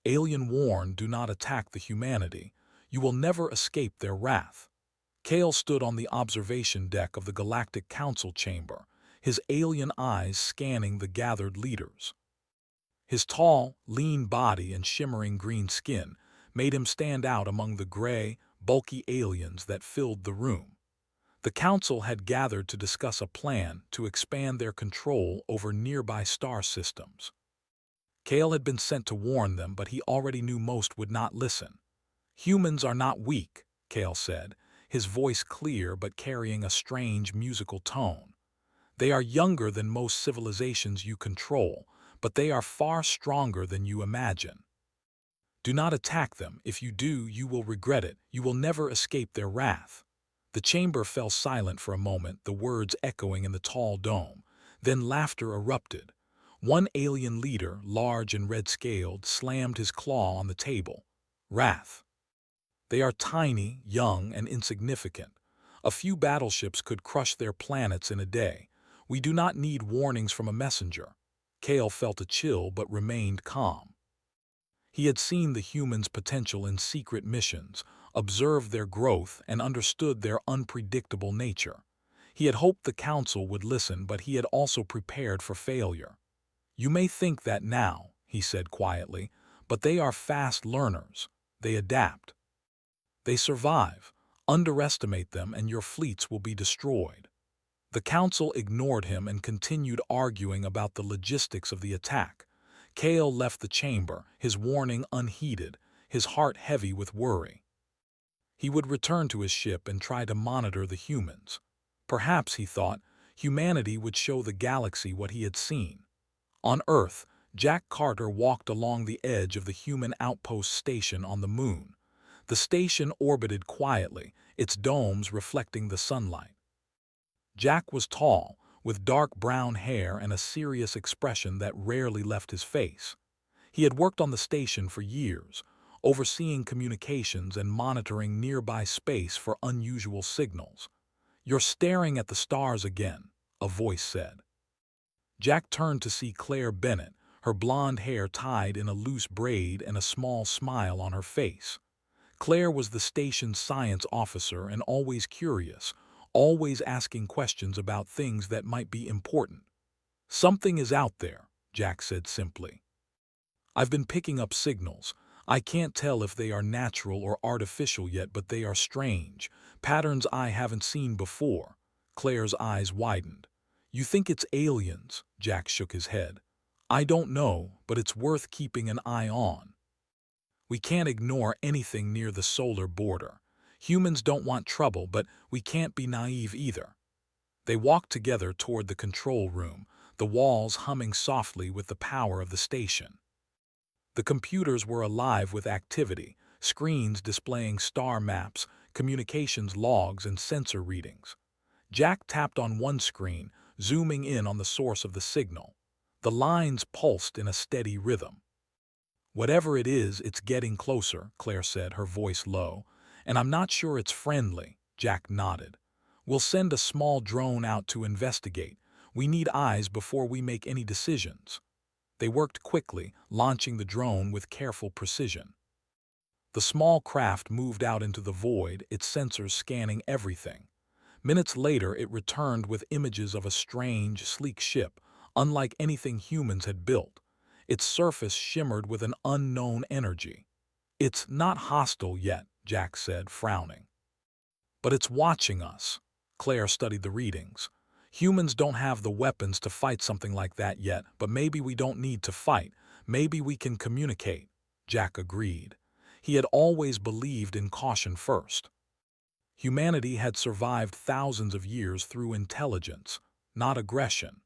Alien warned, do not attack the humanity. You will never escape their wrath. Kale stood on the observation deck of the Galactic Council chamber, his alien eyes scanning the gathered leaders. His tall, lean body and shimmering green skin made him stand out among the gray, bulky aliens that filled the room. The council had gathered to discuss a plan to expand their control over nearby star systems. Kale had been sent to warn them, but he already knew most would not listen. Humans are not weak, Kale said, his voice clear but carrying a strange musical tone. They are younger than most civilizations you control, but they are far stronger than you imagine. Do not attack them. If you do, you will regret it. You will never escape their wrath. The chamber fell silent for a moment, the words echoing in the tall dome. Then laughter erupted. One alien leader, large and red-scaled, slammed his claw on the table. Wrath. They are tiny, young, and insignificant. A few battleships could crush their planets in a day. We do not need warnings from a messenger. Kale felt a chill but remained calm. He had seen the humans' potential in secret missions, observed their growth, and understood their unpredictable nature. He had hoped the council would listen, but he had also prepared for failure. You may think that now, he said quietly, but they are fast learners. They adapt. They survive. Underestimate them and your fleets will be destroyed. The council ignored him and continued arguing about the logistics of the attack. Kale left the chamber, his warning unheeded, his heart heavy with worry. He would return to his ship and try to monitor the humans. Perhaps, he thought, humanity would show the galaxy what he had seen. On Earth, Jack Carter walked along the edge of the human outpost station on the moon. The station orbited quietly, its domes reflecting the sunlight. Jack was tall, with dark brown hair and a serious expression that rarely left his face. He had worked on the station for years, overseeing communications and monitoring nearby space for unusual signals. "You're staring at the stars again," a voice said. Jack turned to see Claire Bennett, her blonde hair tied in a loose braid and a small smile on her face. Claire was the station's science officer and always curious, always asking questions about things that might be important. "Something is out there," Jack said simply. "I've been picking up signals. I can't tell if they are natural or artificial yet, but they are strange, patterns I haven't seen before." Claire's eyes widened. "You think it's aliens?" Jack shook his head. "I don't know, but it's worth keeping an eye on. We can't ignore anything near the solar border. Humans don't want trouble, but we can't be naive either." They walked together toward the control room, the walls humming softly with the power of the station. The computers were alive with activity, screens displaying star maps, communications logs, and sensor readings. Jack tapped on one screen, zooming in on the source of the signal. The lines pulsed in a steady rhythm. "Whatever it is, it's getting closer," Claire said, her voice low. "And I'm not sure it's friendly." Jack nodded. "We'll send a small drone out to investigate. We need eyes before we make any decisions." They worked quickly, launching the drone with careful precision. The small craft moved out into the void, its sensors scanning everything. Minutes later, it returned with images of a strange, sleek ship, unlike anything humans had built. Its surface shimmered with an unknown energy. "It's not hostile yet," Jack said, frowning. "But it's watching us." Claire studied the readings. "Humans don't have the weapons to fight something like that yet, but maybe we don't need to fight. Maybe we can communicate." Jack agreed. He had always believed in caution first. Humanity had survived thousands of years through intelligence, not aggression.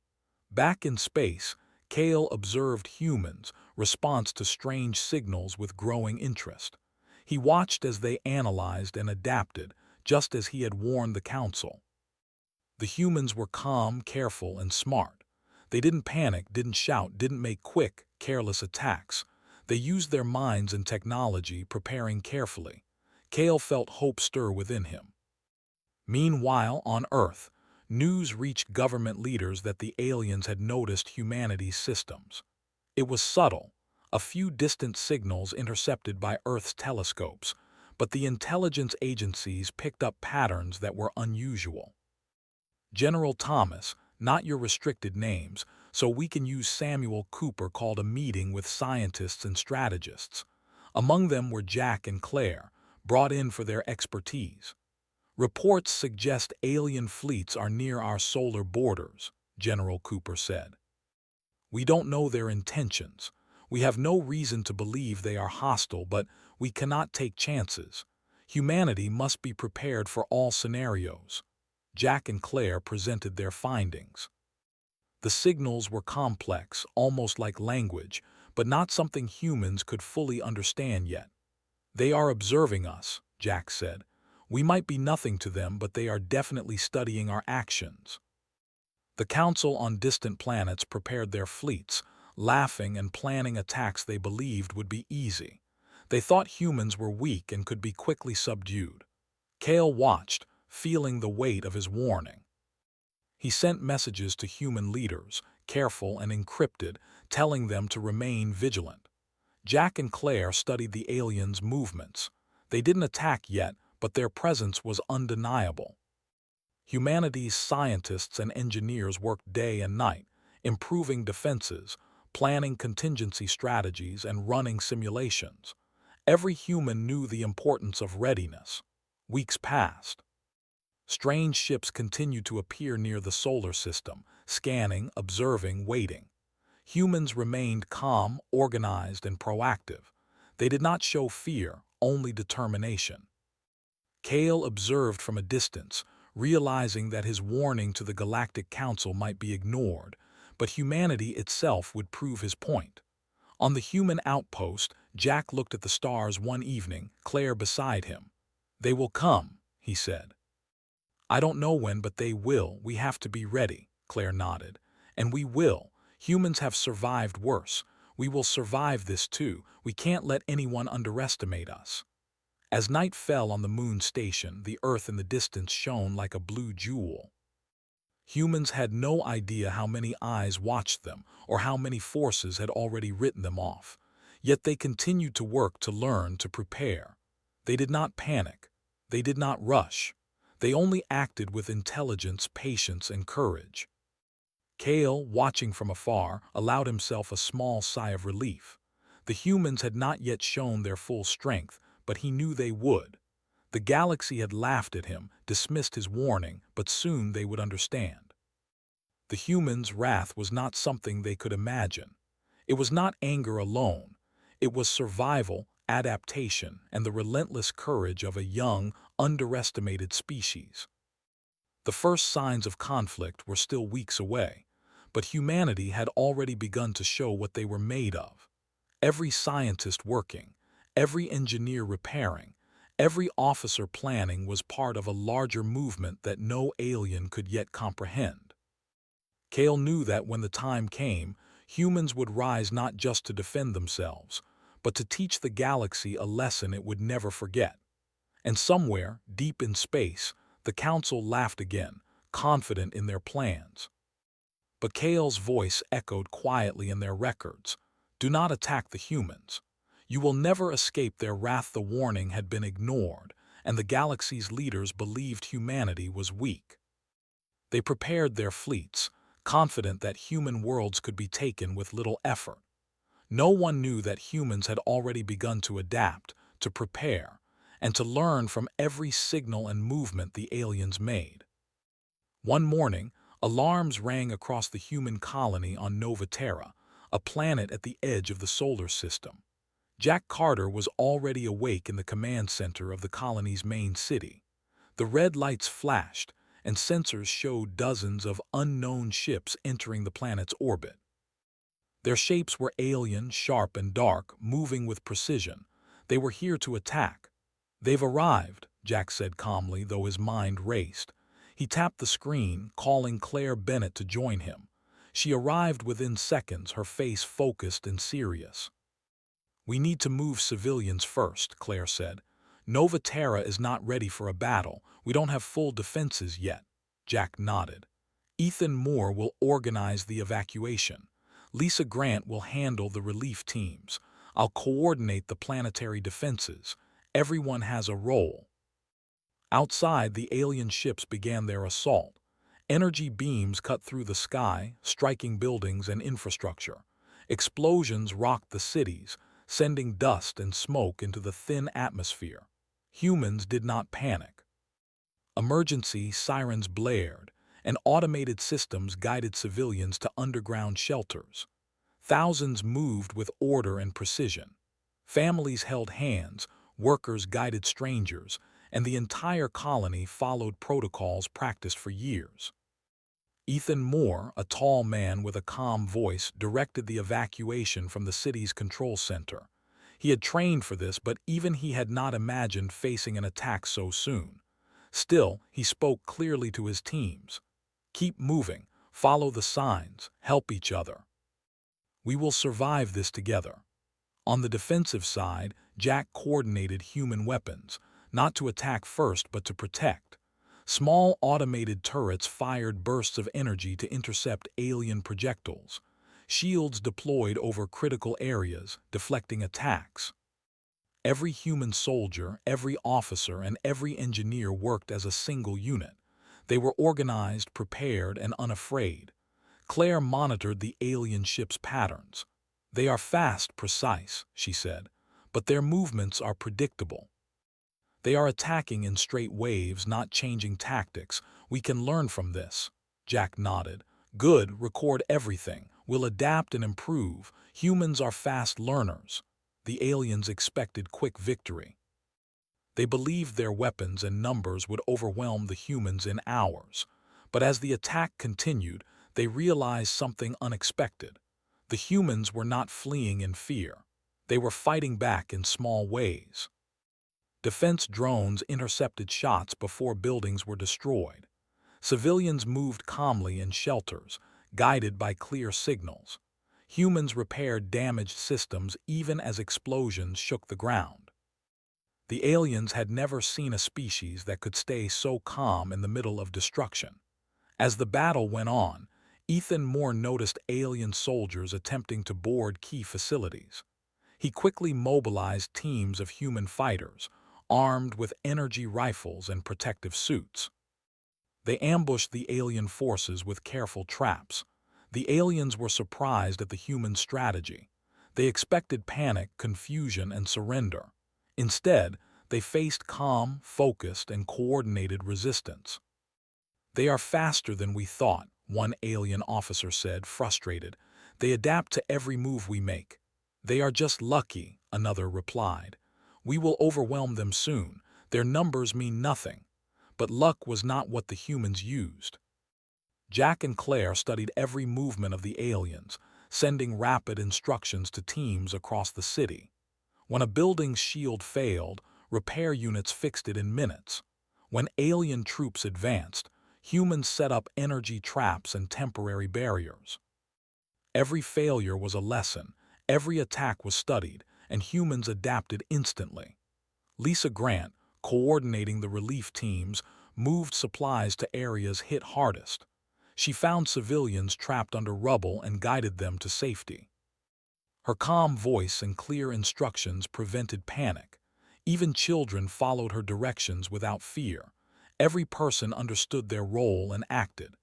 Back in space, Kale observed humans' response to strange signals with growing interest. He watched as they analyzed and adapted, just as he had warned the council. The humans were calm, careful, and smart. They didn't panic, didn't shout, didn't make quick, careless attacks. They used their minds and technology, preparing carefully. Kale felt hope stir within him. Meanwhile, on Earth, news reached government leaders that the aliens had noticed humanity's systems. It was subtle, A few distant signals intercepted by Earth's telescopes, but the intelligence agencies picked up patterns that were unusual. General Thomas, not your restricted names, so we can use Samuel Cooper, called a meeting with scientists and strategists. Among them were Jack and Claire, brought in for their expertise. Reports suggest alien fleets are near our solar borders, General Cooper said. We don't know their intentions. We have no reason to believe they are hostile, but we cannot take chances. Humanity must be prepared for all scenarios. Jack and Claire presented their findings. The signals were complex, almost like language, but not something humans could fully understand yet. They are observing us, Jack said. We might be nothing to them, but they are definitely studying our actions. The Council on Distant Planets prepared their fleets, laughing and planning attacks they believed would be easy. They thought humans were weak and could be quickly subdued. Kale watched, feeling the weight of his warning. He sent messages to human leaders, careful and encrypted, telling them to remain vigilant. Jack and Claire studied the aliens' movements. They didn't attack yet, but their presence was undeniable. Humanity's scientists and engineers worked day and night, improving defenses, planning contingency strategies, and running simulations. Every human knew the importance of readiness. Weeks passed. Strange ships continued to appear near the solar system, scanning, observing, waiting. Humans remained calm, organized, and proactive. They did not show fear, only determination. Kale observed from a distance, realizing that his warning to the Galactic Council might be ignored, but humanity itself would prove his point. On the human outpost, Jack looked at the stars one evening, Claire beside him. "They will come," he said. "I don't know when, but they will. We have to be ready," Claire nodded. "And we will. Humans have survived worse. We will survive this too. We can't let anyone underestimate us." As night fell on the moon station, the Earth in the distance shone like a blue jewel. Humans had no idea how many eyes watched them or how many forces had already written them off. Yet they continued to work, to learn, to prepare. They did not panic. They did not rush. They only acted with intelligence, patience, and courage. Kale, watching from afar, allowed himself a small sigh of relief. The humans had not yet shown their full strength, but he knew they would. The galaxy had laughed at him, dismissed his warning, but soon they would understand. The humans' wrath was not something they could imagine. It was not anger alone. It was survival, adaptation, and the relentless courage of a young, underestimated species. The first signs of conflict were still weeks away, but humanity had already begun to show what they were made of. Every scientist working, every engineer repairing, every officer planning was part of a larger movement that no alien could yet comprehend. Kale knew that when the time came, humans would rise not just to defend themselves, but to teach the galaxy a lesson it would never forget. And somewhere, deep in space, the Council laughed again, confident in their plans. But Kale's voice echoed quietly in their records. "Do not attack the humans. You will never escape their wrath." The warning had been ignored, and the galaxy's leaders believed humanity was weak. They prepared their fleets, confident that human worlds could be taken with little effort. No one knew that humans had already begun to adapt, to prepare, and to learn from every signal and movement the aliens made. One morning, alarms rang across the human colony on Nova Terra, a planet at the edge of the solar system. Jack Carter was already awake in the command center of the colony's main city. The red lights flashed, and sensors showed dozens of unknown ships entering the planet's orbit. Their shapes were alien, sharp and dark, moving with precision. They were here to attack. "They've arrived," Jack said calmly, though his mind raced. He tapped the screen, calling Claire Bennett to join him. She arrived within seconds, her face focused and serious. "We need to move civilians first," Claire said. "Nova Terra is not ready for a battle. We don't have full defenses yet." Jack nodded. "Ethan Moore will organize the evacuation. Lisa Grant will handle the relief teams. I'll coordinate the planetary defenses. Everyone has a role. Outside, the alien ships began their assault. Energy beams cut through the sky, striking buildings and infrastructure. Explosions rocked the cities, sending dust and smoke into the thin atmosphere. Humans did not panic. Emergency sirens blared, and automated systems guided civilians to underground shelters. Thousands moved with order and precision. Families held hands, workers guided strangers, and the entire colony followed protocols practiced for years. Ethan Moore, a tall man with a calm voice, directed the evacuation from the city's control center. He had trained for this, but even he had not imagined facing an attack so soon. Still, he spoke clearly to his teams. Keep moving, follow the signs, help each other. We will survive this together. On the defensive side, Jack coordinated human weapons, not to attack first but to protect. Small automated turrets fired bursts of energy to intercept alien projectiles. Shields deployed over critical areas, deflecting attacks. Every human soldier, every officer, and every engineer worked as a single unit. They were organized, prepared, and unafraid. Claire monitored the alien ship's patterns. They are fast, precise, she said, but their movements are predictable. They are attacking in straight waves, not changing tactics. We can learn from this. Jack nodded. Good, record everything. We'll adapt and improve. Humans are fast learners. The aliens expected quick victory. They believed their weapons and numbers would overwhelm the humans in hours. But as the attack continued, they realized something unexpected. The humans were not fleeing in fear. They were fighting back in small ways. Defense drones intercepted shots before buildings were destroyed. Civilians moved calmly in shelters, guided by clear signals. Humans repaired damaged systems even as explosions shook the ground. The aliens had never seen a species that could stay so calm in the middle of destruction. As the battle went on, Ethan Moore noticed alien soldiers attempting to board key facilities. He quickly mobilized teams of human fighters, armed with energy rifles and protective suits. They ambushed the alien forces with careful traps. The aliens were surprised at the human strategy. They expected panic, confusion, and surrender. Instead, they faced calm, focused, and coordinated resistance. They are faster than we thought, one alien officer said, frustrated. They adapt to every move we make. They are just lucky, another replied. We will overwhelm them soon. Their numbers mean nothing. But luck was not what the humans used. Jack and Claire studied every movement of the aliens, sending rapid instructions to teams across the city. When a building's shield failed, repair units fixed it in minutes. When alien troops advanced, humans set up energy traps and temporary barriers. Every failure was a lesson, every attack was studied, and humans adapted instantly. Lisa Grant, coordinating the relief teams, moved supplies to areas hit hardest. She found civilians trapped under rubble and guided them to safety. Her calm voice and clear instructions prevented panic. Even children followed her directions without fear. Every person understood their role and acted.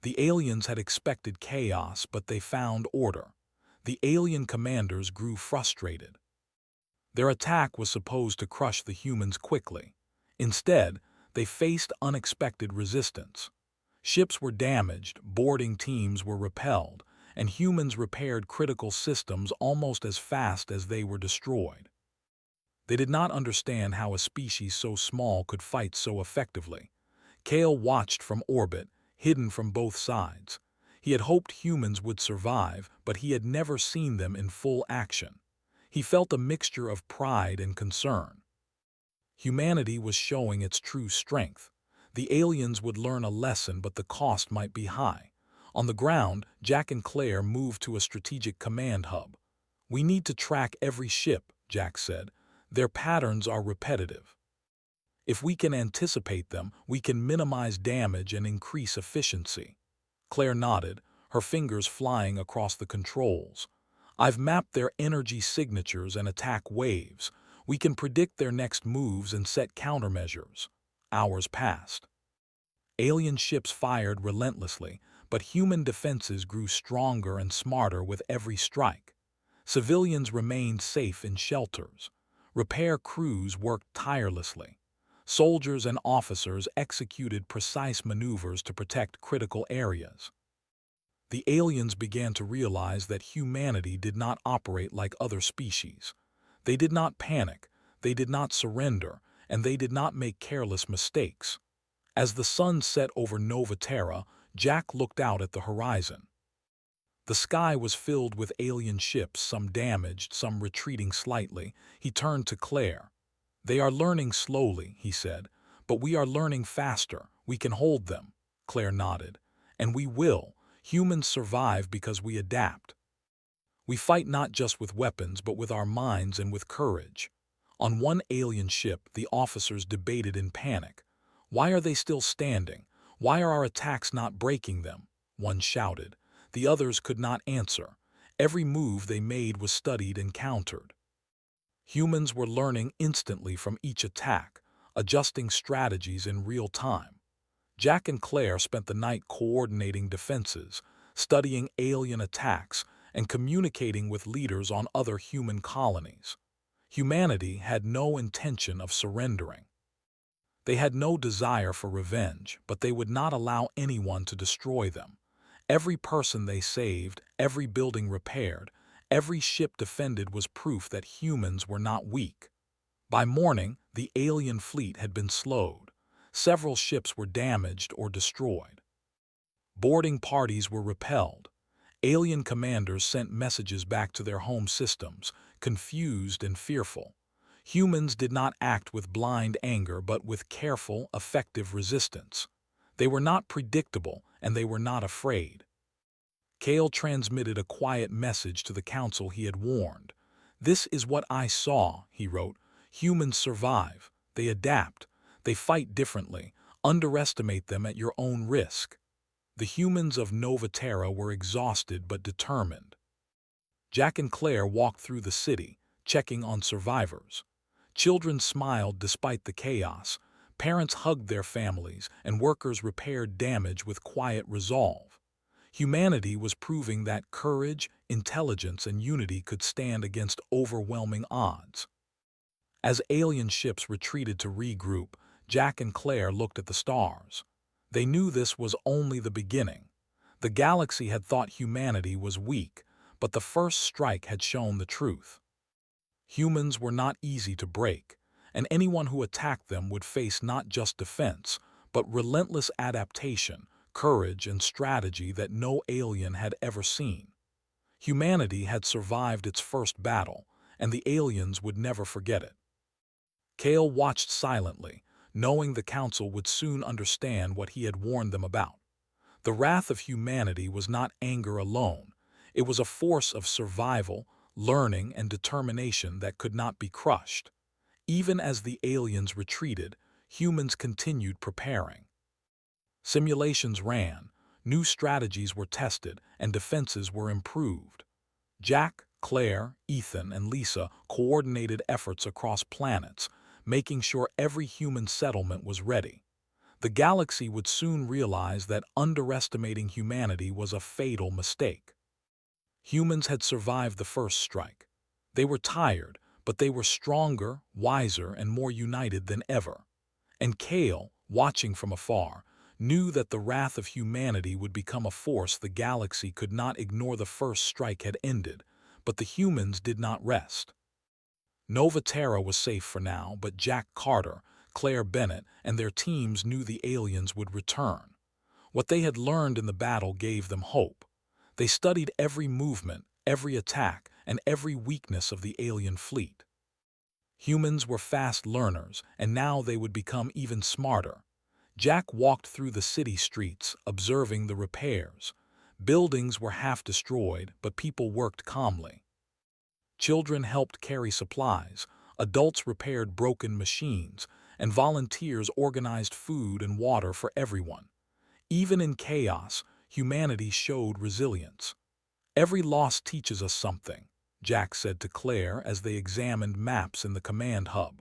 The aliens had expected chaos, but they found order. The alien commanders grew frustrated. Their attack was supposed to crush the humans quickly. Instead, they faced unexpected resistance. Ships were damaged, boarding teams were repelled, and humans repaired critical systems almost as fast as they were destroyed. They did not understand how a species so small could fight so effectively. Kale watched from orbit, hidden from both sides. He had hoped humans would survive, but he had never seen them in full action. He felt a mixture of pride and concern. Humanity was showing its true strength. The aliens would learn a lesson, but the cost might be high. On the ground, Jack and Claire moved to a strategic command hub. We need to track every ship, Jack said. Their patterns are repetitive. If we can anticipate them, we can minimize damage and increase efficiency. Claire nodded, her fingers flying across the controls. "I've mapped their energy signatures and attack waves. We can predict their next moves and set countermeasures." Hours passed. Alien ships fired relentlessly, but human defenses grew stronger and smarter with every strike. Civilians remained safe in shelters. Repair crews worked tirelessly. Soldiers and officers executed precise maneuvers to protect critical areas. The aliens began to realize that humanity did not operate like other species. They did not panic, they did not surrender, and they did not make careless mistakes. As the sun set over Nova Terra, Jack looked out at the horizon. The sky was filled with alien ships, some damaged, some retreating slightly. He turned to Claire. "They are learning slowly," he said, "but we are learning faster. We can hold them." Claire nodded. "And we will. Humans survive because we adapt. We fight not just with weapons, but with our minds and with courage." On one alien ship, the officers debated in panic. "Why are they still standing? Why are our attacks not breaking them?" One shouted. The others could not answer. Every move they made was studied and countered. Humans were learning instantly from each attack, adjusting strategies in real time. Jack and Claire spent the night coordinating defenses, studying alien attacks, and communicating with leaders on other human colonies. Humanity had no intention of surrendering. They had no desire for revenge, but they would not allow anyone to destroy them. Every person they saved, every building repaired, every ship defended was proof that humans were not weak. By morning, the alien fleet had been slowed. Several ships were damaged or destroyed. Boarding parties were repelled. Alien commanders sent messages back to their home systems, confused and fearful. Humans did not act with blind anger, but with careful, effective resistance. They were not predictable, and they were not afraid. Kale transmitted a quiet message to the council he had warned. "This is what I saw," he wrote. "Humans survive. They adapt. They fight differently. Underestimate them at your own risk." The humans of Nova Terra were exhausted but determined. Jack and Claire walked through the city, checking on survivors. Children smiled despite the chaos. Parents hugged their families, and workers repaired damage with quiet resolve. Humanity was proving that courage, intelligence, and unity could stand against overwhelming odds. As alien ships retreated to regroup, Jack and Claire looked at the stars. They knew this was only the beginning. The galaxy had thought humanity was weak, but the first strike had shown the truth. Humans were not easy to break, and anyone who attacked them would face not just defense, but relentless adaptation, courage, and strategy that no alien had ever seen. Humanity had survived its first battle, and the aliens would never forget it. Kale watched silently, knowing the council would soon understand what he had warned them about. The wrath of humanity was not anger alone. It was a force of survival, learning, and determination that could not be crushed. Even as the aliens retreated, humans continued preparing. Simulations ran, new strategies were tested, and defenses were improved. Jack, Claire, Ethan, and Lisa coordinated efforts across planets, making sure every human settlement was ready. The galaxy would soon realize that underestimating humanity was a fatal mistake. Humans had survived the first strike. They were tired, but they were stronger, wiser, and more united than ever. And Kale, watching from afar, knew that the wrath of humanity would become a force the galaxy could not ignore. The first strike had ended, but the humans did not rest. Nova Terra was safe for now, but Jack Carter, Claire Bennett, and their teams knew the aliens would return. What they had learned in the battle gave them hope. They studied every movement, every attack, and every weakness of the alien fleet. Humans were fast learners, and now they would become even smarter. Jack walked through the city streets, observing the repairs. Buildings were half destroyed, but people worked calmly. Children helped carry supplies, adults repaired broken machines, and volunteers organized food and water for everyone. Even in chaos, humanity showed resilience. "Every loss teaches us something," Jack said to Claire as they examined maps in the command hub.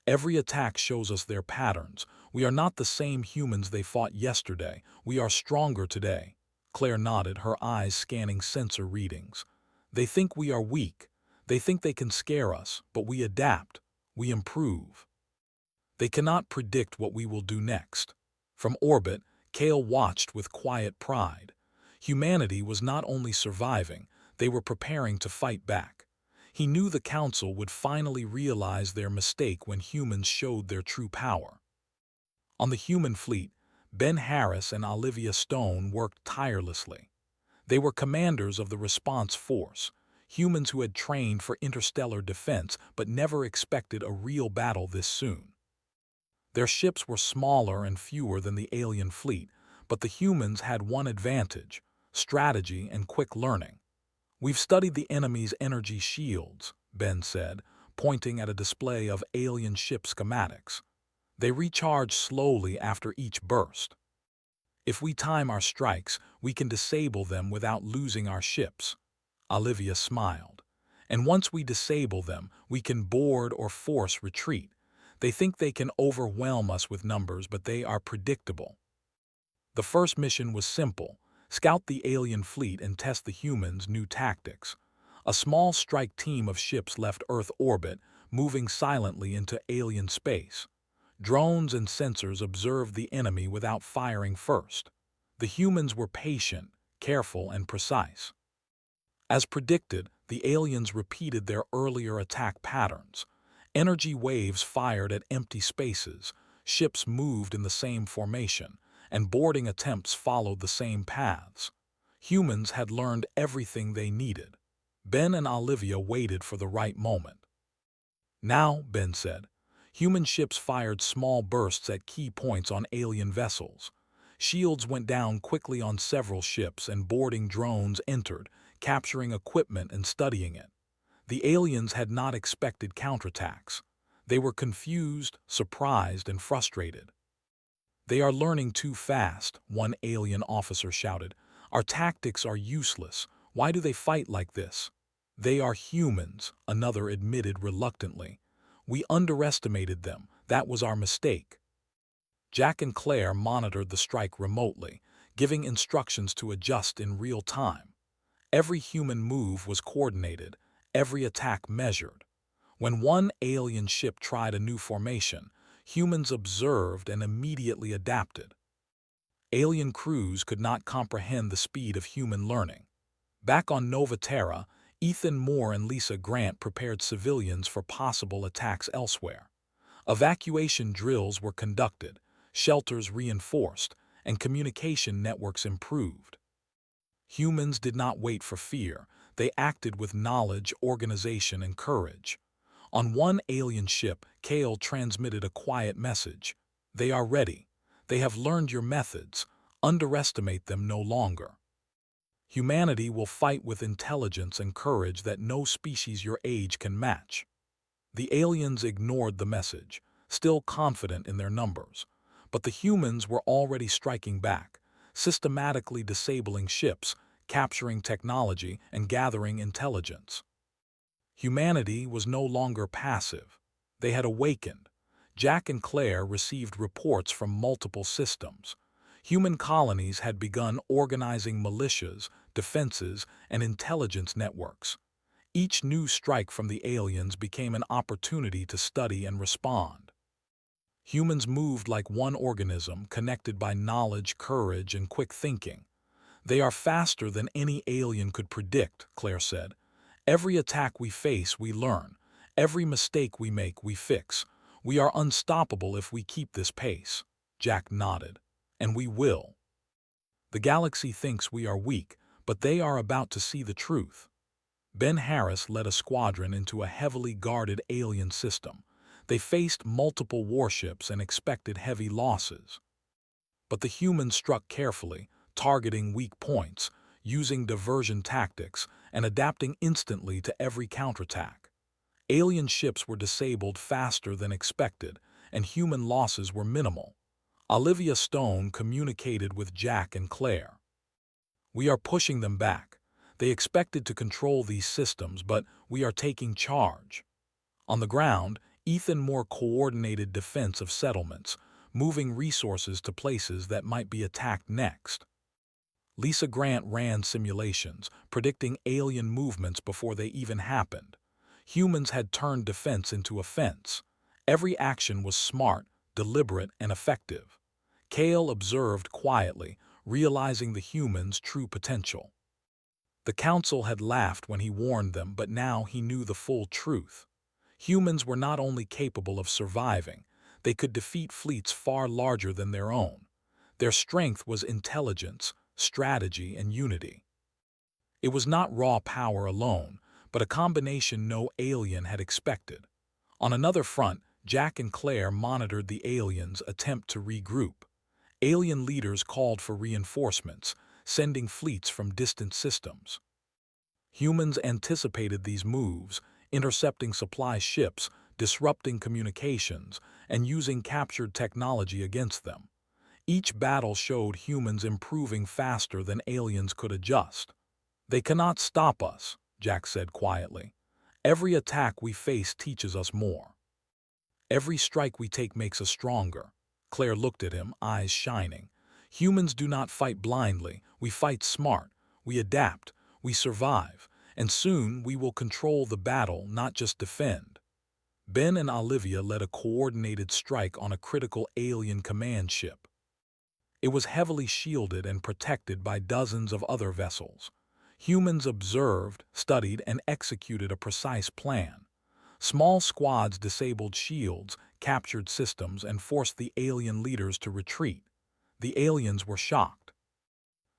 "Every attack shows us their patterns. We are not the same humans they fought yesterday. We are stronger today." Claire nodded, her eyes scanning sensor readings. "They think we are weak. They think they can scare us, but we adapt. We improve. They cannot predict what we will do next." From orbit, Kale watched with quiet pride. Humanity was not only surviving, they were preparing to fight back. He knew the Council would finally realize their mistake when humans showed their true power. On the human fleet, Ben Harris and Olivia Stone worked tirelessly. They were commanders of the response force, humans who had trained for interstellar defense but never expected a real battle this soon. Their ships were smaller and fewer than the alien fleet, but the humans had one advantage: strategy and quick learning. "We've studied the enemy's energy shields," Ben said, pointing at a display of alien ship schematics. "They recharge slowly after each burst. If we time our strikes, we can disable them without losing our ships." Olivia smiled. "And once we disable them, we can board or force retreat. They think they can overwhelm us with numbers, but they are predictable." The first mission was simple: scout the alien fleet and test the humans' new tactics. A small strike team of ships left Earth orbit, moving silently into alien space. Drones and sensors observed the enemy without firing first. The humans were patient, careful, and precise. As predicted, the aliens repeated their earlier attack patterns. Energy waves fired at empty spaces, ships moved in the same formation, and boarding attempts followed the same paths. Humans had learned everything they needed. Ben and Olivia waited for the right moment. "Now," Ben said. Human ships fired small bursts at key points on alien vessels. Shields went down quickly on several ships, and boarding drones entered, capturing equipment and studying it. The aliens had not expected counterattacks. They were confused, surprised, and frustrated. "They are learning too fast," one alien officer shouted. "Our tactics are useless. Why do they fight like this?" "They are humans," another admitted reluctantly. "We underestimated them. That was our mistake." Jack and Claire monitored the strike remotely, giving instructions to adjust in real time. Every human move was coordinated, every attack measured. When one alien ship tried a new formation, humans observed and immediately adapted. Alien crews could not comprehend the speed of human learning. Back on Nova Terra, Ethan Moore and Lisa Grant prepared civilians for possible attacks elsewhere. Evacuation drills were conducted, shelters reinforced, and communication networks improved. Humans did not wait for fear. They acted with knowledge, organization, and courage. On one alien ship, Kale transmitted a quiet message: "They are ready. They have learned your methods. Underestimate them no longer. Humanity will fight with intelligence and courage that no species your age can match." The aliens ignored the message, still confident in their numbers. But the humans were already striking back, systematically disabling ships, capturing technology, and gathering intelligence. Humanity was no longer passive. They had awakened. Jack and Claire received reports from multiple systems. Human colonies had begun organizing militias, defenses, and intelligence networks. Each new strike from the aliens became an opportunity to study and respond. Humans moved like one organism, connected by knowledge, courage, and quick thinking. "They are faster than any alien could predict," Claire said. "Every attack we face, we learn. Every mistake we make, we fix. We are unstoppable if we keep this pace." Jack nodded. "And we will." "The galaxy thinks we are weak, but they are about to see the truth." Ben Harris led a squadron into a heavily guarded alien system. They faced multiple warships and expected heavy losses. But the humans struck carefully, targeting weak points, using diversion tactics, and adapting instantly to every counterattack. Alien ships were disabled faster than expected, and human losses were minimal. Olivia Stone communicated with Jack and Claire. We are pushing them back. They expected to control these systems, but we are taking charge. On the ground, Ethan Moore coordinated defense of settlements, moving resources to places that might be attacked next. Lisa Grant ran simulations, predicting alien movements before they even happened. Humans had turned defense into offense. Every action was smart, deliberate, and effective. Kale observed quietly, realizing the humans' true potential. The council had laughed when he warned them, but now he knew the full truth. Humans were not only capable of surviving, they could defeat fleets far larger than their own. Their strength was intelligence, strategy, and unity. It was not raw power alone, but a combination no alien had expected. On another front, Jack and Claire monitored the aliens' attempt to regroup. Alien leaders called for reinforcements, sending fleets from distant systems. Humans anticipated these moves, intercepting supply ships, disrupting communications, and using captured technology against them. Each battle showed humans improving faster than aliens could adjust. "They cannot stop us," Jack said quietly. "Every attack we face teaches us more. Every strike we take makes us stronger." Claire looked at him, eyes shining. "Humans do not fight blindly. We fight smart. We adapt. We survive. And soon we will control the battle, not just defend." Ben and Olivia led a coordinated strike on a critical alien command ship. It was heavily shielded and protected by dozens of other vessels. Humans observed, studied, and executed a precise plan. Small squads disabled shields, captured systems, and forced the alien leaders to retreat. The aliens were shocked.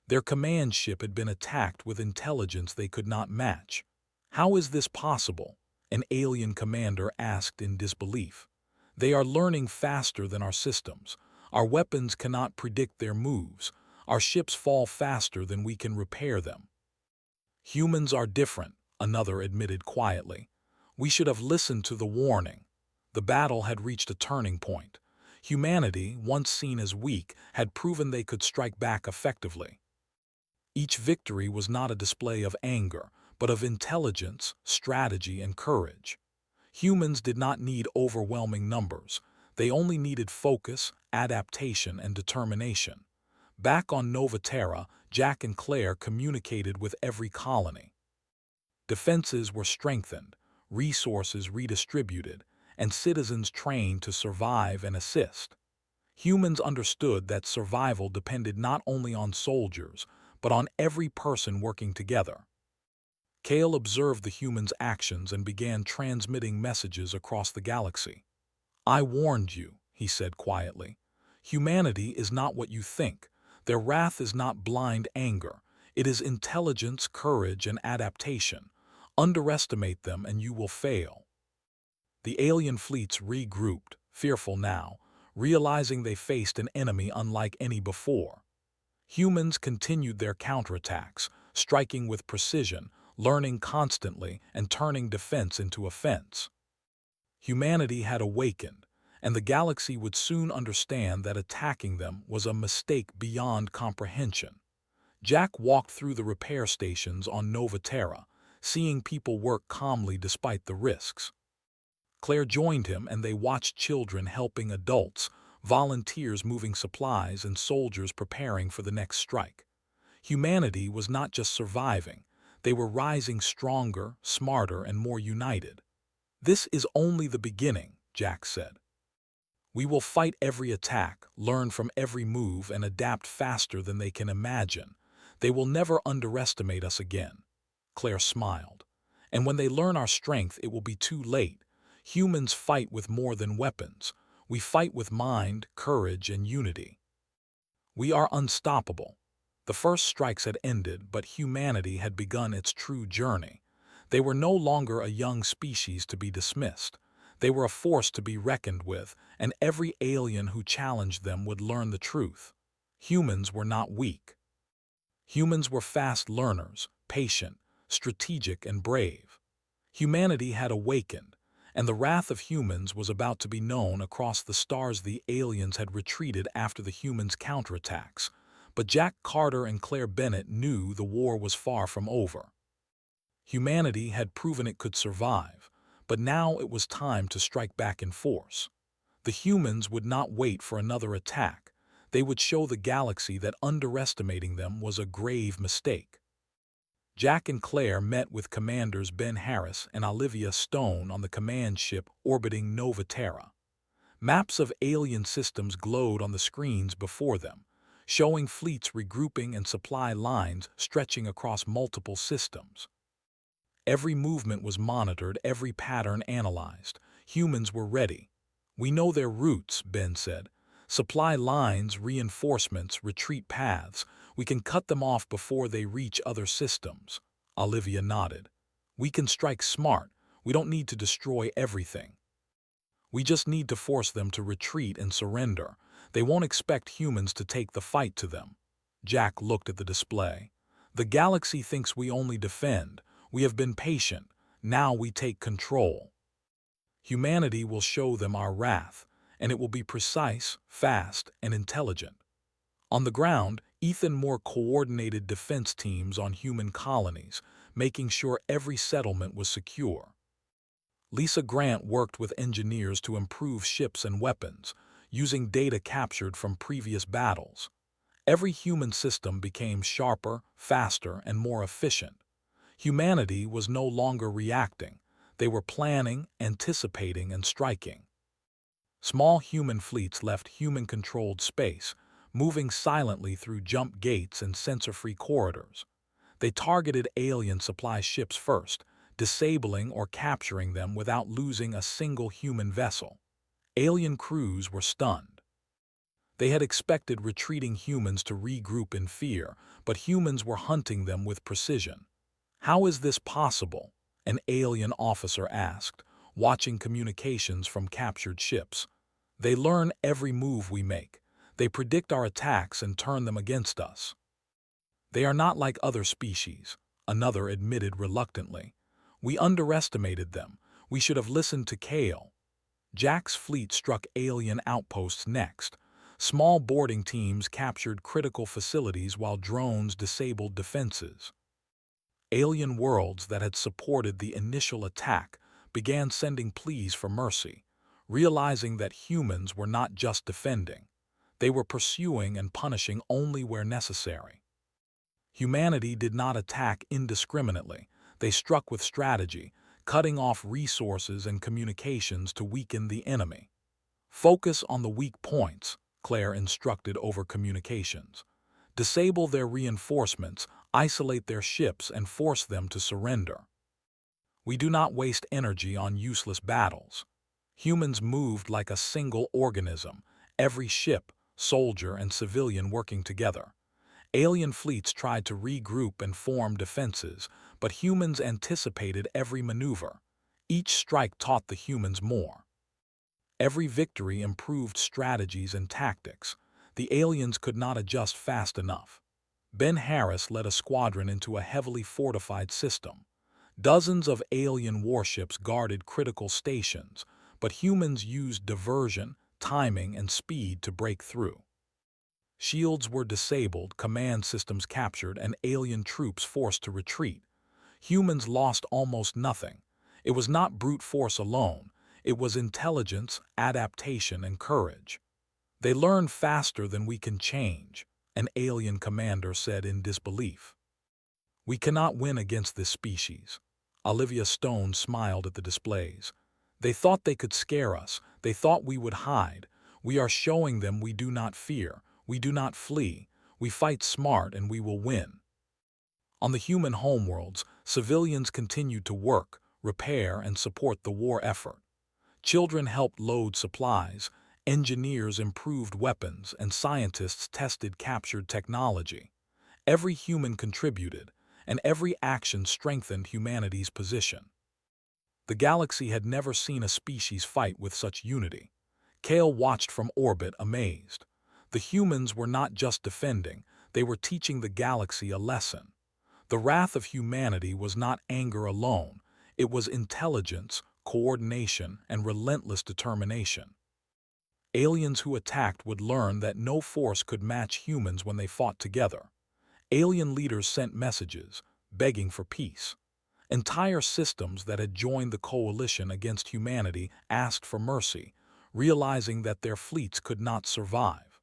Their command ship had been attacked with intelligence they could not match. "How is this possible?" an alien commander asked in disbelief. "They are learning faster than our systems. Our weapons cannot predict their moves. Our ships fall faster than we can repair them." "Humans are different," another admitted quietly. "We should have listened to the warning." The battle had reached a turning point. Humanity, once seen as weak, had proven they could strike back effectively. Each victory was not a display of anger, but of intelligence, strategy, and courage. Humans did not need overwhelming numbers. They only needed focus, adaptation, and determination. Back on Nova Terra, Jack and Claire communicated with every colony. Defenses were strengthened, resources redistributed, and citizens trained to survive and assist. Humans understood that survival depended not only on soldiers, but on every person working together. Kale observed the humans' actions and began transmitting messages across the galaxy. "I warned you," he said quietly. "Humanity is not what you think. Their wrath is not blind anger. It is intelligence, courage, and adaptation. Underestimate them and you will fail." The alien fleets regrouped, fearful now, realizing they faced an enemy unlike any before. Humans continued their counterattacks, striking with precision, learning constantly, and turning defense into offense. Humanity had awakened, and the galaxy would soon understand that attacking them was a mistake beyond comprehension. Jack walked through the repair stations on Nova Terra, seeing people work calmly despite the risks. Claire joined him, and they watched children helping adults, volunteers moving supplies, and soldiers preparing for the next strike. Humanity was not just surviving, they were rising stronger, smarter, and more united. "This is only the beginning," Jack said. "We will fight every attack, learn from every move, and adapt faster than they can imagine. They will never underestimate us again." Claire smiled. "And when they learn our strength, it will be too late. Humans fight with more than weapons. We fight with mind, courage, and unity. We are unstoppable." The first strikes had ended, but humanity had begun its true journey. They were no longer a young species to be dismissed. They were a force to be reckoned with, and every alien who challenged them would learn the truth. Humans were not weak. Humans were fast learners, patient, strategic, and brave. Humanity had awakened, and the wrath of humans was about to be known across the stars. The aliens had retreated after the humans' counterattacks, But Jack Carter and Claire Bennett knew the war was far from over. Humanity had proven it could survive, but now it was time to strike back in force. The humans would not wait for another attack. They would show the galaxy that underestimating them was a grave mistake. Jack and Claire met with Commanders Ben Harris and Olivia Stone on the command ship orbiting Nova Terra. Maps of alien systems glowed on the screens before them, showing fleets regrouping and supply lines stretching across multiple systems. Every movement was monitored, every pattern analyzed. Humans were ready. "We know their routes," Ben said. "Supply lines, reinforcements, retreat paths. We can cut them off before they reach other systems." Olivia nodded. "We can strike smart. We don't need to destroy everything. We just need to force them to retreat and surrender. They won't expect humans to take the fight to them." Jack looked at the display. "The galaxy thinks we only defend. We have been patient. Now we take control. Humanity will show them our wrath, and it will be precise, fast, and intelligent." On the ground, Ethan Moore coordinated defense teams on human colonies, making sure every settlement was secure. Lisa Grant worked with engineers to improve ships and weapons, using data captured from previous battles. Every human system became sharper, faster, and more efficient. Humanity was no longer reacting. They were planning, anticipating, and striking. Small human fleets left human-controlled space, moving silently through jump gates and sensor-free corridors. They targeted alien supply ships first, disabling or capturing them without losing a single human vessel. Alien crews were stunned. They had expected retreating humans to regroup in fear, but humans were hunting them with precision. "How is this possible?" an alien officer asked, watching communications from captured ships. "They learn every move we make. They predict our attacks and turn them against us." "They are not like other species," another admitted reluctantly. "We underestimated them. We should have listened to Kale." Jack's fleet struck alien outposts next. Small boarding teams captured critical facilities while drones disabled defenses. Alien worlds that had supported the initial attack began sending pleas for mercy, realizing that humans were not just defending. They were pursuing and punishing only where necessary. Humanity did not attack indiscriminately. They struck with strategy, cutting off resources and communications to weaken the enemy. "Focus on the weak points," Claire instructed over communications. "Disable their reinforcements, isolate their ships, and force them to surrender. We do not waste energy on useless battles." Humans moved like a single organism, every ship, soldier, and civilian working together. Alien fleets tried to regroup and form defenses, but humans anticipated every maneuver. Each strike taught the humans more. Every victory improved strategies and tactics. The aliens could not adjust fast enough. Ben Harris led a squadron into a heavily fortified system. Dozens of alien warships guarded critical stations, but humans used diversion, timing, and speed to break through. Shields were disabled, command systems captured, and alien troops forced to retreat. Humans lost almost nothing. It was not brute force alone. It was intelligence, adaptation, and courage. "They learn faster than we can change," an alien commander said in disbelief. "We cannot win against this species." Olivia Stone smiled at the displays. "They thought they could scare us. They thought we would hide. We are showing them we do not fear. We do not flee. We fight smart and we will win." On the human homeworlds, civilians continued to work, repair, and support the war effort. Children helped load supplies, engineers improved weapons, and scientists tested captured technology. Every human contributed, and every action strengthened humanity's position. The galaxy had never seen a species fight with such unity. Kale watched from orbit, amazed. The humans were not just defending, they were teaching the galaxy a lesson. The wrath of humanity was not anger alone, it was intelligence, coordination, and relentless determination. Aliens who attacked would learn that no force could match humans when they fought together. Alien leaders sent messages, begging for peace. Entire systems that had joined the coalition against humanity asked for mercy, realizing that their fleets could not survive.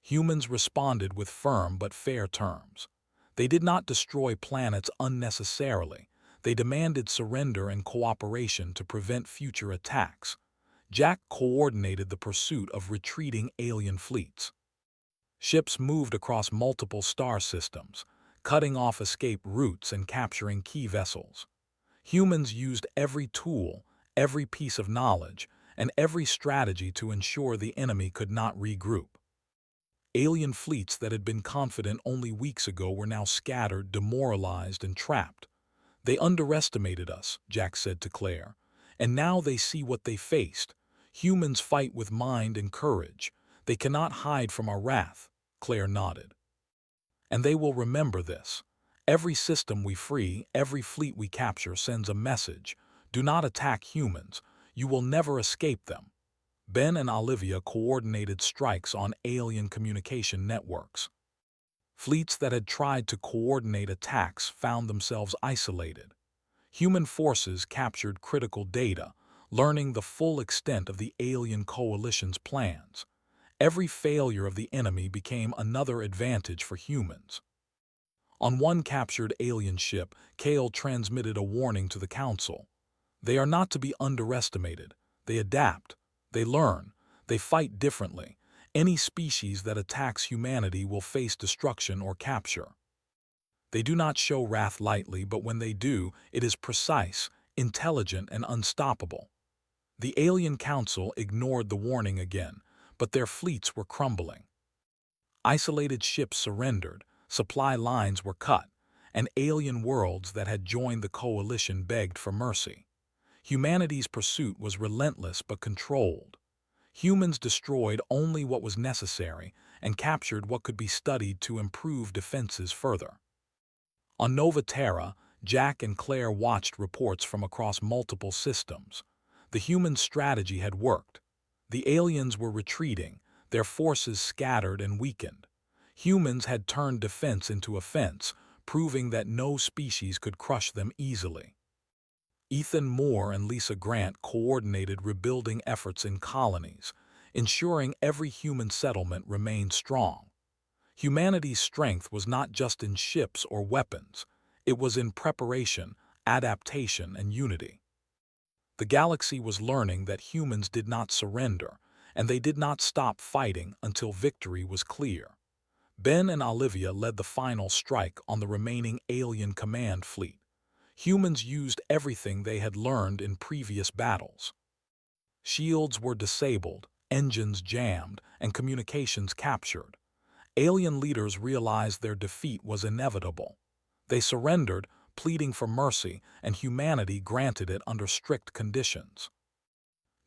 Humans responded with firm but fair terms. They did not destroy planets unnecessarily. They demanded surrender and cooperation to prevent future attacks. Jack coordinated the pursuit of retreating alien fleets. Ships moved across multiple star systems, cutting off escape routes and capturing key vessels. Humans used every tool, every piece of knowledge, and every strategy to ensure the enemy could not regroup. Alien fleets that had been confident only weeks ago were now scattered, demoralized, and trapped. "They underestimated us," Jack said to Claire, "and now they see what they faced. Humans fight with mind and courage. They cannot hide from our wrath." Claire nodded. "And they will remember this. Every system we free, every fleet we capture sends a message. Do not attack humans. You will never escape them." Ben and Olivia coordinated strikes on alien communication networks. Fleets that had tried to coordinate attacks found themselves isolated. Human forces captured critical data, learning the full extent of the alien coalition's plans. Every failure of the enemy became another advantage for humans. On one captured alien ship, Kale transmitted a warning to the Council. "They are not to be underestimated. They adapt. They learn. They fight differently. Any species that attacks humanity will face destruction or capture. They do not show wrath lightly, but when they do, it is precise, intelligent, and unstoppable." The alien council ignored the warning again, but their fleets were crumbling. Isolated ships surrendered, supply lines were cut, and alien worlds that had joined the coalition begged for mercy. Humanity's pursuit was relentless but controlled. Humans destroyed only what was necessary and captured what could be studied to improve defenses further. On Nova Terra, Jack and Claire watched reports from across multiple systems. The human strategy had worked. The aliens were retreating, their forces scattered and weakened. Humans had turned defense into offense, proving that no species could crush them easily. Ethan Moore and Lisa Grant coordinated rebuilding efforts in colonies, ensuring every human settlement remained strong. Humanity's strength was not just in ships or weapons, it was in preparation, adaptation, and unity. The galaxy was learning that humans did not surrender, and they did not stop fighting until victory was clear. Ben and Olivia led the final strike on the remaining alien command fleet. Humans used everything they had learned in previous battles. Shields were disabled, engines jammed, and communications captured. Alien leaders realized their defeat was inevitable. They surrendered, pleading for mercy, and humanity granted it under strict conditions.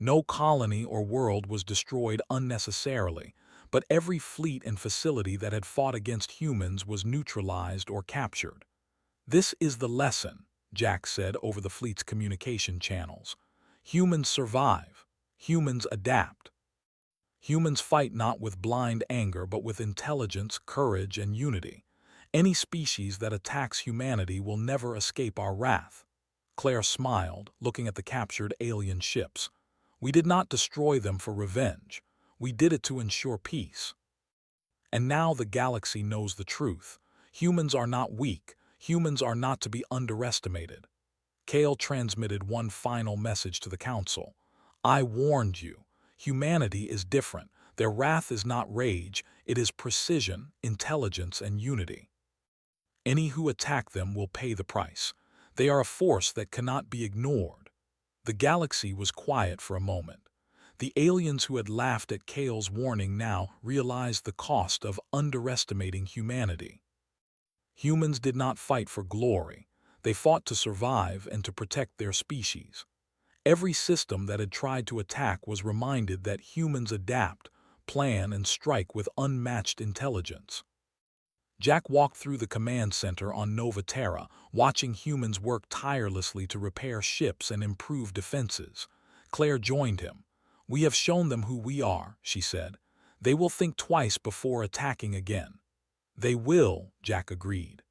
No colony or world was destroyed unnecessarily, but every fleet and facility that had fought against humans was neutralized or captured. "This is the lesson," Jack said over the fleet's communication channels. "Humans survive. Humans adapt. Humans fight not with blind anger but with intelligence, courage, and unity. Any species that attacks humanity will never escape our wrath." Claire smiled, looking at the captured alien ships. "We did not destroy them for revenge. We did it to ensure peace." And now the galaxy knows the truth. Humans are not weak. Humans are not to be underestimated. Kale transmitted one final message to the Council. "I warned you. Humanity is different. Their wrath is not rage, it is precision, intelligence, and unity. Any who attack them will pay the price. They are a force that cannot be ignored." The galaxy was quiet for a moment. The aliens who had laughed at Kale's warning now realized the cost of underestimating humanity. Humans did not fight for glory. They fought to survive and to protect their species. Every system that had tried to attack was reminded that humans adapt, plan, and strike with unmatched intelligence. Jack walked through the command center on Nova Terra, watching humans work tirelessly to repair ships and improve defenses. Claire joined him. "We have shown them who we are," she said. "They will think twice before attacking again." "They will," Jack agreed.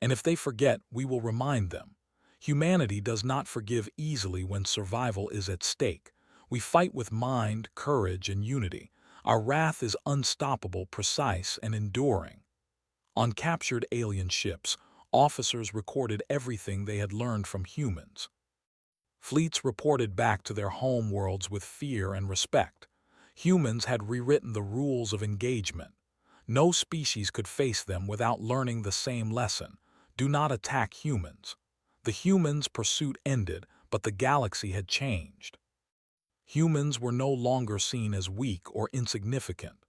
"And if they forget, we will remind them. Humanity does not forgive easily when survival is at stake. We fight with mind, courage, and unity. Our wrath is unstoppable, precise, and enduring." On captured alien ships, officers recorded everything they had learned from humans. Fleets reported back to their home worlds with fear and respect. Humans had rewritten the rules of engagement. No species could face them without learning the same lesson: do not attack humans. The humans' pursuit ended, but the galaxy had changed. Humans were no longer seen as weak or insignificant.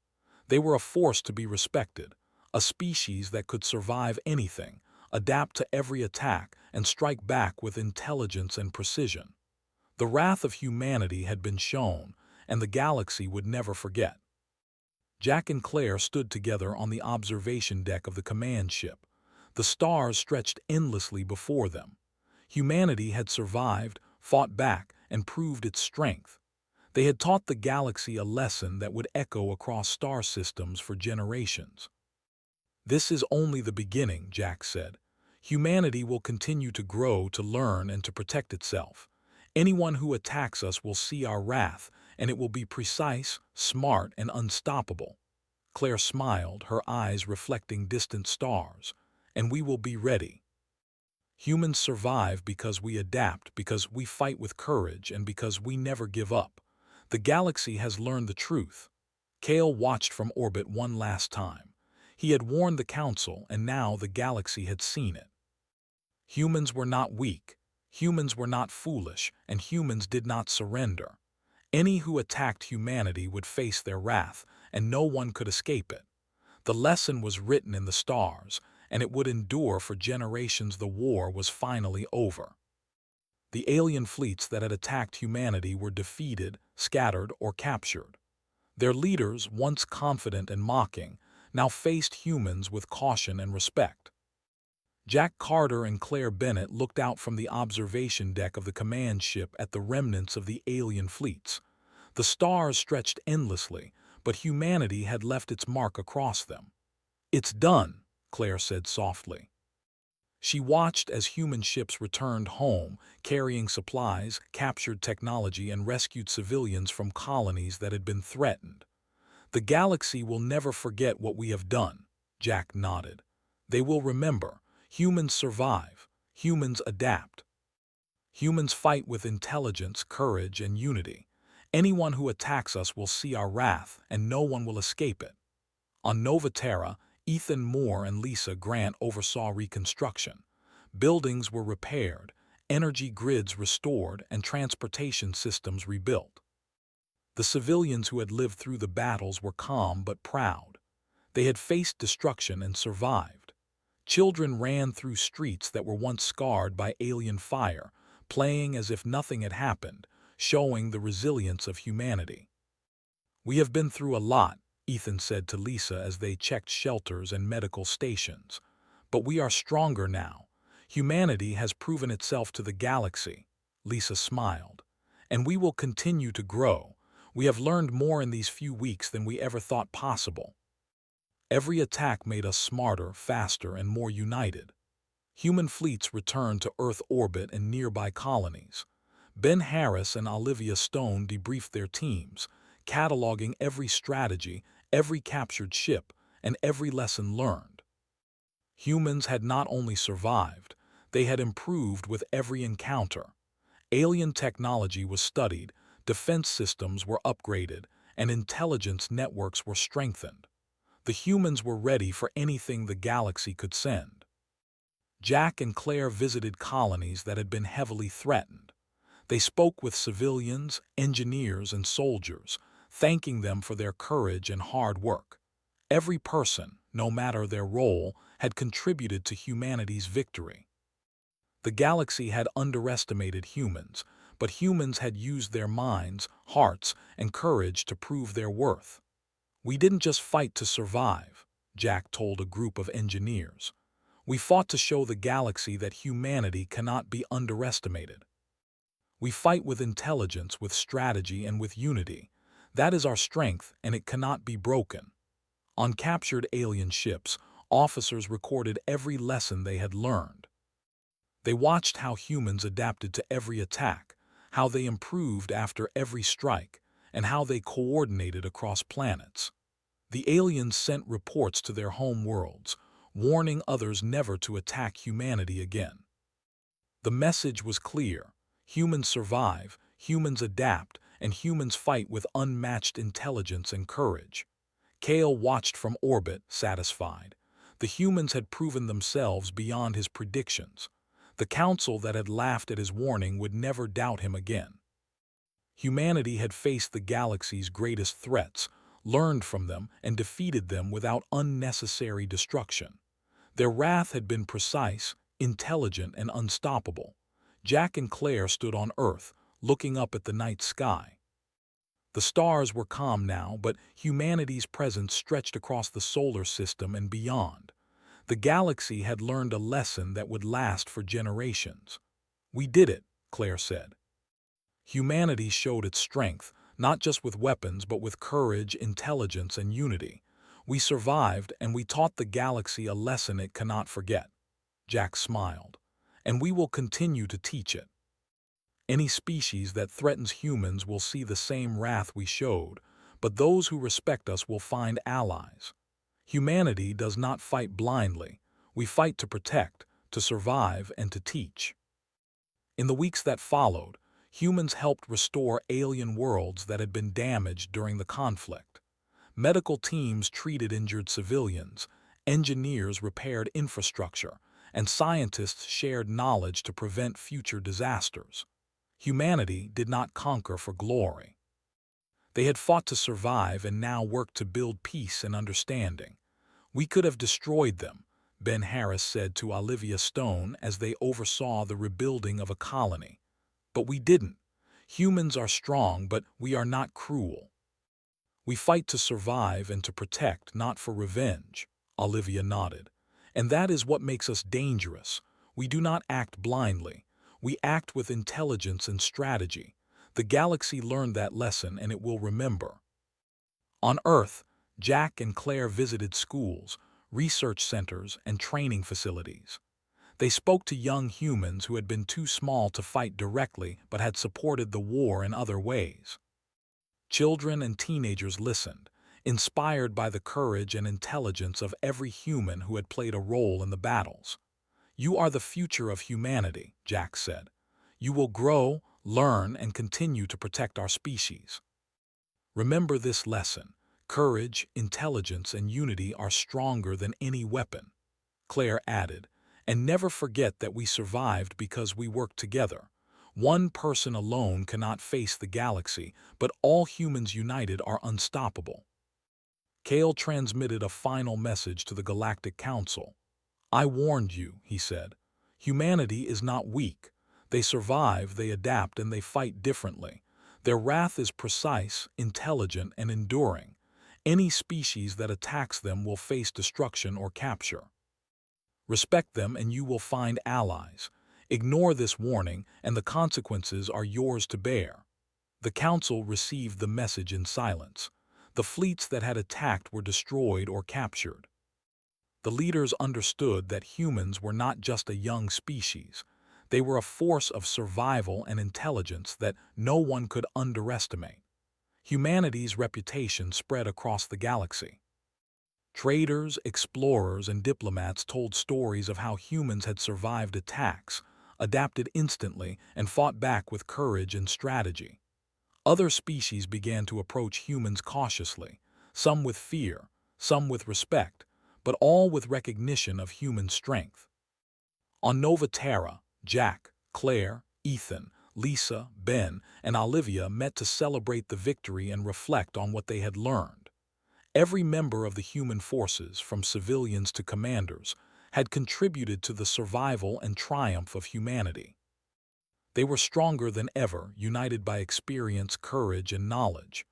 They were a force to be respected, a species that could survive anything, adapt to every attack, and strike back with intelligence and precision. The wrath of humanity had been shown, and the galaxy would never forget. Jack and Claire stood together on the observation deck of the command ship. The stars stretched endlessly before them. Humanity had survived, fought back, and proved its strength. They had taught the galaxy a lesson that would echo across star systems for generations. "This is only the beginning," Jack said. "Humanity will continue to grow, to learn, and to protect itself. Anyone who attacks us will see our wrath, and it will be precise, smart, and unstoppable." Claire smiled, her eyes reflecting distant stars. "And we will be ready. Humans survive because we adapt, because we fight with courage, and because we never give up. The galaxy has learned the truth." Kale watched from orbit one last time. He had warned the Council, and now the galaxy had seen it. Humans were not weak, humans were not foolish, and humans did not surrender. Any who attacked humanity would face their wrath, and no one could escape it. The lesson was written in the stars, and it would endure for generations. The war was finally over. The alien fleets that had attacked humanity were defeated, scattered, or captured. Their leaders, once confident and mocking, now faced humans with caution and respect. Jack Carter and Claire Bennett looked out from the observation deck of the command ship at the remnants of the alien fleets. The stars stretched endlessly, but humanity had left its mark across them. "It's done," Claire said softly. She watched as human ships returned home, carrying supplies, captured technology, and rescued civilians from colonies that had been threatened. "The galaxy will never forget what we have done," Jack nodded. "They will remember. Humans survive. Humans adapt. Humans fight with intelligence, courage, and unity. Anyone who attacks us will see our wrath, and no one will escape it." On Nova Terra, Ethan Moore and Lisa Grant oversaw reconstruction. Buildings were repaired, energy grids restored, and transportation systems rebuilt. The civilians who had lived through the battles were calm but proud. They had faced destruction and survived. Children ran through streets that were once scarred by alien fire, playing as if nothing had happened, showing the resilience of humanity. "We have been through a lot," Ethan said to Lisa as they checked shelters and medical stations. "But we are stronger now. Humanity has proven itself to the galaxy." Lisa smiled. "And we will continue to grow. We have learned more in these few weeks than we ever thought possible." Every attack made us smarter, faster, and more united. Human fleets returned to Earth orbit and nearby colonies. Ben Harris and Olivia Stone debriefed their teams, cataloging every strategy, every captured ship, and every lesson learned. Humans had not only survived, they had improved with every encounter. Alien technology was studied, defense systems were upgraded, and intelligence networks were strengthened. The humans were ready for anything the galaxy could send. Jack and Claire visited colonies that had been heavily threatened. They spoke with civilians, engineers, and soldiers, thanking them for their courage and hard work. Every person, no matter their role, had contributed to humanity's victory. The galaxy had underestimated humans, but humans had used their minds, hearts, and courage to prove their worth. "We didn't just fight to survive," Jack told a group of engineers. "We fought to show the galaxy that humanity cannot be underestimated." We fight with intelligence, with strategy, and with unity. That is our strength, and it cannot be broken. On captured alien ships, officers recorded every lesson they had learned. They watched how humans adapted to every attack, how they improved after every strike, and how they coordinated across planets. The aliens sent reports to their home worlds, warning others never to attack humanity again. The message was clear: humans survive, humans adapt, and humans fight with unmatched intelligence and courage. Kale watched from orbit, satisfied. The humans had proven themselves beyond his predictions. The council that had laughed at his warning would never doubt him again. Humanity had faced the galaxy's greatest threats, learned from them, and defeated them without unnecessary destruction. Their wrath had been precise, intelligent, and unstoppable. Jack and Claire stood on Earth, looking up at the night sky. The stars were calm now, but humanity's presence stretched across the solar system and beyond. The galaxy had learned a lesson that would last for generations. "We did it," Claire said. Humanity showed its strength, not just with weapons, but with courage, intelligence, and unity. We survived, and we taught the galaxy a lesson it cannot forget. Jack smiled. "And we will continue to teach it. Any species that threatens humans will see the same wrath we showed, but those who respect us will find allies. Humanity does not fight blindly. We fight to protect, to survive, and to teach." In the weeks that followed, humans helped restore alien worlds that had been damaged during the conflict. Medical teams treated injured civilians, engineers repaired infrastructure, and scientists shared knowledge to prevent future disasters. Humanity did not conquer for glory. They had fought to survive and now worked to build peace and understanding. "We could have destroyed them," Ben Harris said to Olivia Stone as they oversaw the rebuilding of a colony. "But we didn't. Humans are strong, but we are not cruel. We fight to survive and to protect, not for revenge," Olivia nodded. "And that is what makes us dangerous. We do not act blindly. We act with intelligence and strategy. The galaxy learned that lesson, and it will remember." On Earth, Jack and Claire visited schools, research centers, and training facilities. They spoke to young humans who had been too small to fight directly but had supported the war in other ways. Children and teenagers listened, inspired by the courage and intelligence of every human who had played a role in the battles. "You are the future of humanity," Jack said. "You will grow, learn, and continue to protect our species. Remember this lesson: courage, intelligence, and unity are stronger than any weapon." Claire added, "And never forget that we survived because we worked together. One person alone cannot face the galaxy, but all humans united are unstoppable." Kale transmitted a final message to the Galactic Council. "I warned you," he said. "Humanity is not weak. They survive, they adapt, and they fight differently. Their wrath is precise, intelligent, and enduring. Any species that attacks them will face destruction or capture. Respect them and you will find allies. Ignore this warning and the consequences are yours to bear." The council received the message in silence. The fleets that had attacked were destroyed or captured. The leaders understood that humans were not just a young species. They were a force of survival and intelligence that no one could underestimate. Humanity's reputation spread across the galaxy. Traders, explorers, and diplomats told stories of how humans had survived attacks, adapted instantly, and fought back with courage and strategy. Other species began to approach humans cautiously, some with fear, some with respect, but all with recognition of human strength. On Nova Terra, Jack, Claire, Ethan, Lisa, Ben, and Olivia met to celebrate the victory and reflect on what they had learned. Every member of the human forces, from civilians to commanders, had contributed to the survival and triumph of humanity. They were stronger than ever, united by experience, courage, and knowledge.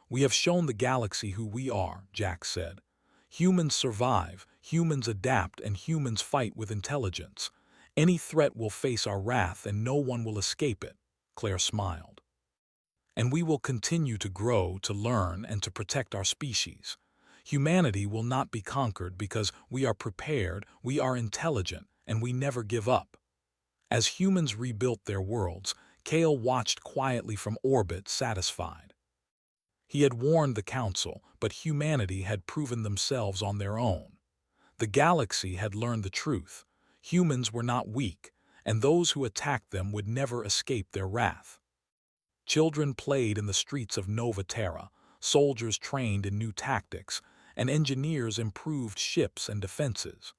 "We have shown the galaxy who we are," Jack said. "Humans survive, humans adapt, and humans fight with intelligence. Any threat will face our wrath and no one will escape it." Claire smiled. And we will continue to grow, to learn, and to protect our species. Humanity will not be conquered because we are prepared, we are intelligent, and we never give up. As humans rebuilt their worlds, Kale watched quietly from orbit, satisfied. He had warned the Council, but humanity had proven themselves on their own. The galaxy had learned the truth. Humans were not weak, and those who attacked them would never escape their wrath. Children played in the streets of Nova Terra, soldiers trained in new tactics, and engineers improved ships and defenses.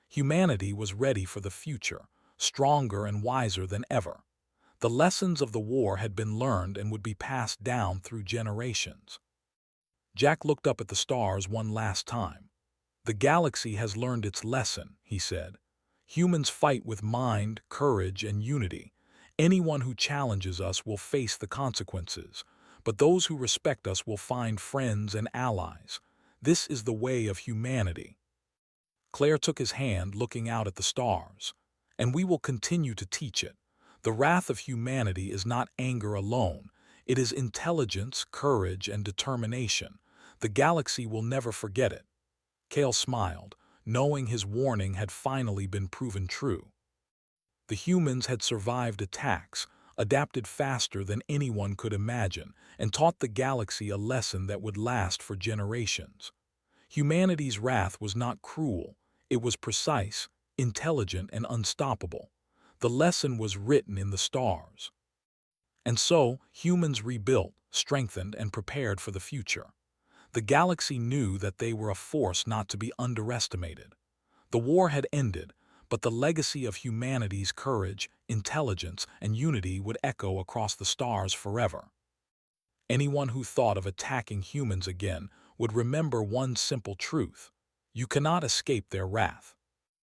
Humanity was ready for the future, stronger and wiser than ever. The lessons of the war had been learned and would be passed down through generations. Jack looked up at the stars one last time. The galaxy has learned its lesson, he said. Humans fight with mind, courage, and unity. Anyone who challenges us will face the consequences, but those who respect us will find friends and allies. This is the way of humanity. Claire took his hand, looking out at the stars. And we will continue to teach it. The wrath of humanity is not anger alone. It is intelligence, courage, and determination. The galaxy will never forget it. Kale smiled, knowing his warning had finally been proven true. The humans had survived attacks, adapted faster than anyone could imagine, and taught the galaxy a lesson that would last for generations. Humanity's wrath was not cruel. It was precise, intelligent, and unstoppable. The lesson was written in the stars. And so, humans rebuilt, strengthened, and prepared for the future. The galaxy knew that they were a force not to be underestimated. The war had ended, but the legacy of humanity's courage, intelligence, and unity would echo across the stars forever. Anyone who thought of attacking humans again would remember one simple truth: you cannot escape their wrath.